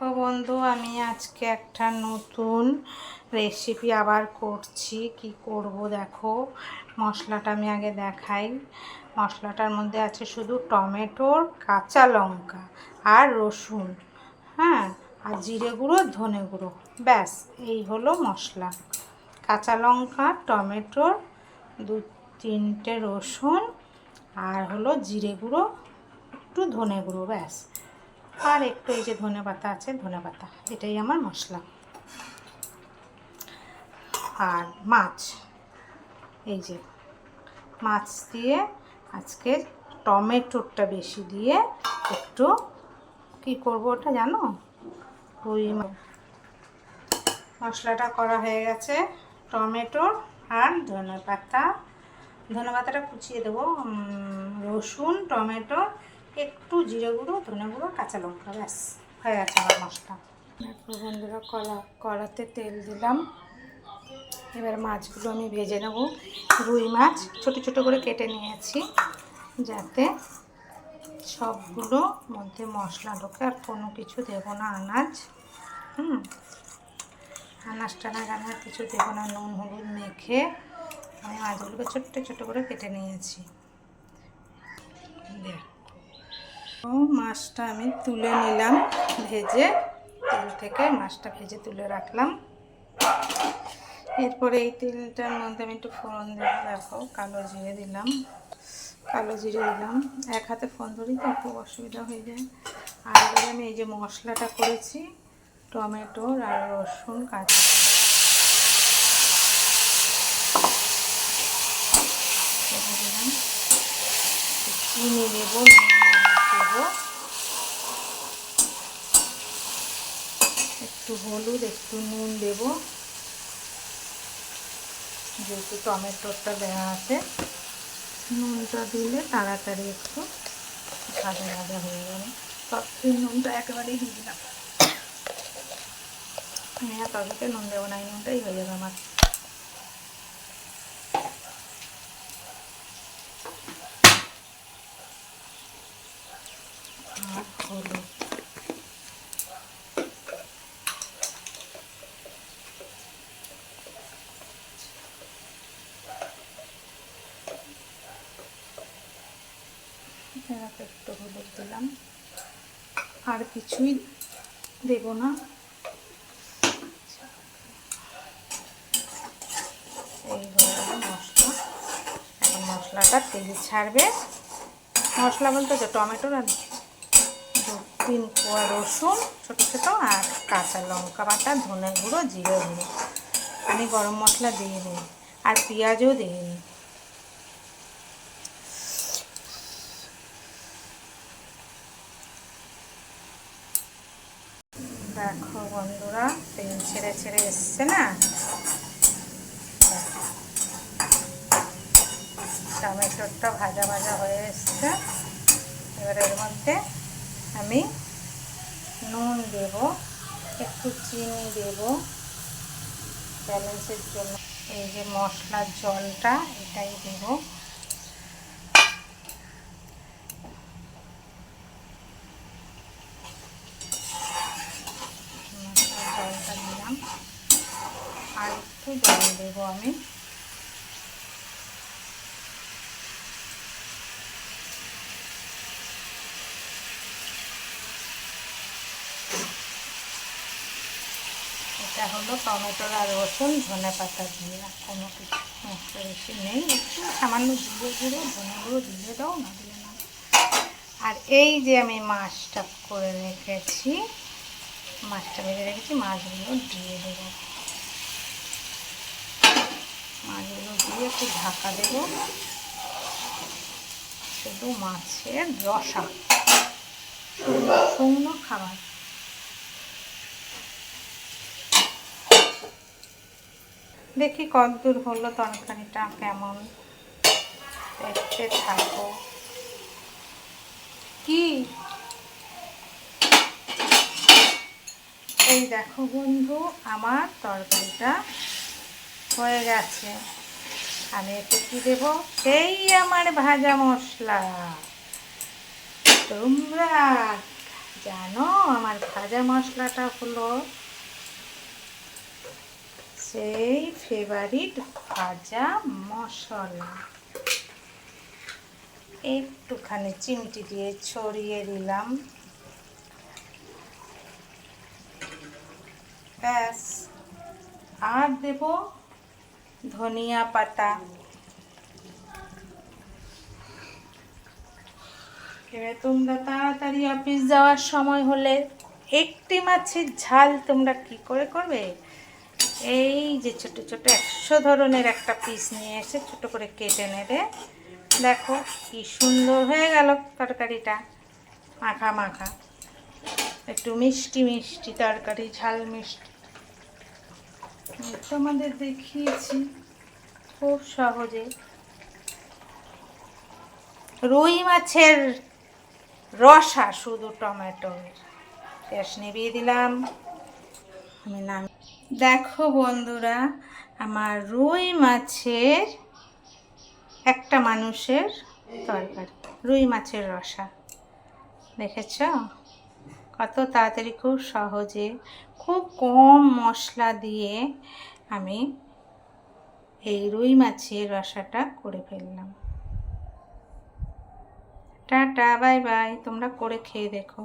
দেখো বন্ধু, আমি আজকে একটা নতুন রেসিপি আবার করছি। কি করব দেখো, মশলাটা আমি আগে দেখাই। মশলাটার মধ্যে আছে শুধু টমেটোর, কাঁচা লঙ্কা আর রসুন, হ্যাঁ, আর জিরে গুঁড়ো, ধনে গুঁড়ো, ব্যাস এই হলো মশলা। কাঁচা লঙ্কা, টমেটোর, 2-3টে রসুন, আর হলো জিরে গুঁড়ো, একটু ধনে গুঁড়ো, ব্যাস। আর একটু এই যে ধনে পাতা আছে, ধনে পাতা, এটাই আমার মশলা। আর মাছ, এই যে মাছ দিয়ে আজকে টমেটোটা বেশি দিয়ে একটু কি করব ওটা জানো, রুই মশলাটা করা হয়ে গেছে। টমেটো আর ধনে পাতাটা কুচিয়ে দেবো, রসুন, টমেটো, একটু জিরে গুঁড়ো, ধনে গুঁড়ো, কাঁচা লঙ্কা, ব্যাস হয়ে গেছে আমার মশলা। দেখো বন্ধুরা, কড়াতে তেল দিলাম। এবার মাছগুলো আমি ভেজে নেব। রুই মাছ ছোট ছোট করে কেটে নিয়েছি, যাতে সবগুলো মধ্যে মশলা ঢোকে, আর কোনো কিছু দেবো না, আনাজ আনাজ টানা কিছু দেবো না। নুন হলুদ মেখে আমি মাছগুলোকে ছোট্ট ছোট করে কেটে নিয়েছি। দেখো মাছটা আমি তুলে নিলাম ভেজে, তেল থেকে মাছটা ভেজে তুলে রাখলাম। এরপরে এই তেলটার মধ্যে আমি একটু ফোড়ন দেবো। দেখো কালো জিরে দিলাম, এক হাতে ফোন ধরি তো খুব অসুবিধা হয়ে যায়। আর এবারে আমি এই যে মশলাটা করেছি, টমেটোর আর রসুন কাঁচা দিলাম, চিনি দেবো, দেবো একটু হলুদ, একটু নুন দেবো, যেহেতু টমেটোটা দেওয়া আছে। নুনটা দিলে তাড়াতাড়ি একটু ভাজা ভাজা হয়ে যাবে। তখন নুনটা একেবারেই দিয়ে দিলাম, আমি আর তবে নুন দেবো না, এই নুনটাই হয়ে যাবে আমার। আর হলুদ, একটু হলুদ দিলাম, আর কিছুই দেব না। এই হয়ে গেল মশলা। এখন মশলাটা তেল ছাড়বে। মশলা বলতে যে টমেটোর আর 2-3 কোয়া রসুন ছোটো ছোটো, আর কাঁচা লঙ্কা বাটা, ধনে গুঁড়ো, জিরে গুঁড়ো। আমি গরম মশলা দিইনি, আর পেঁয়াজও দিইনি। দেখো বন্ধুরা, তেল ছেড়ে ছেড়ে এসছে না, টমেটোটা ভাজা ভাজা হয়ে এসছে। এবার এর মধ্যে আমি নুন দেব, একটু চিনি দেব ব্যালেন্সের জন্য। এই যে মশলার জলটা, এটাই দেব। মশলার জলটা দিলাম, আর একটু জল দেব আমি। এটা হলো টমেটোর আর রসুন, ধনে পাতা দিয়ে, কোনো কিছু মশলা বেশি নেই। একটু সামান্য জিরে গুঁড়ো, ধনে গুঁড়ো দিয়ে দাও, না দিলে না। আর এই যে আমি মাছটা করে রেখেছি, মাছটা ভেজে রেখেছি, মাছগুলো দিয়ে দেবো। মাছগুলো দিয়ে একটু ঢাকা দেবো। শুধু মাছের রসা, শুকনো খাবার। দেখি কতদূর হলো তরকারিটা, কেমন দেখতে থাকো। কি এই দেখো বন্ধু, আমার তরকারিটা হয়ে গেছে। আমি একটু কি দেবো, সেই আমার ভাজা মশলা। তোমরা জানো আমার ভাজা মশলাটা হলো সেই ফেভারিট ভাজা মশলা। একটুখানি চিমটি দিয়ে ছড়িয়ে দিলাম, ব্যাস। আর দেব ধনিয়া পাতা। এবার তোমরা তাড়াতাড়ি অফিস যাওয়ার সময় হলে একটি মাছের ঝাল তোমরা কি করে করবে, এই যে ছোট ছোট 100 ধরনের একটা পিস নিয়ে এসে ছোট করে কেটে নেবে। দেখো কি সুন্দর হয়ে গেল তরকারিটা, মাখা মাখা, একটু মিষ্টি মিষ্টি তরকারি, ঝাল মিষ্টি। তোমাদের দেখিয়েছি খুব সহজে। রুই মাছের রসা শুধু টমেটোর, গ্যাস নিভিয়ে দিলাম, আমি নাম। দেখো বন্ধুরা, আমার রুই মাছের একটা মানুষের তরকারি, রুই মাছের রসা। দেখেছ কত তাড়াতাড়ি, খুব সহজে, খুব কম মশলা দিয়ে আমি এই রুই মাছের রসাটা করে ফেললাম। Tata, bye bye. তোমরা করে খেয়ে দেখো।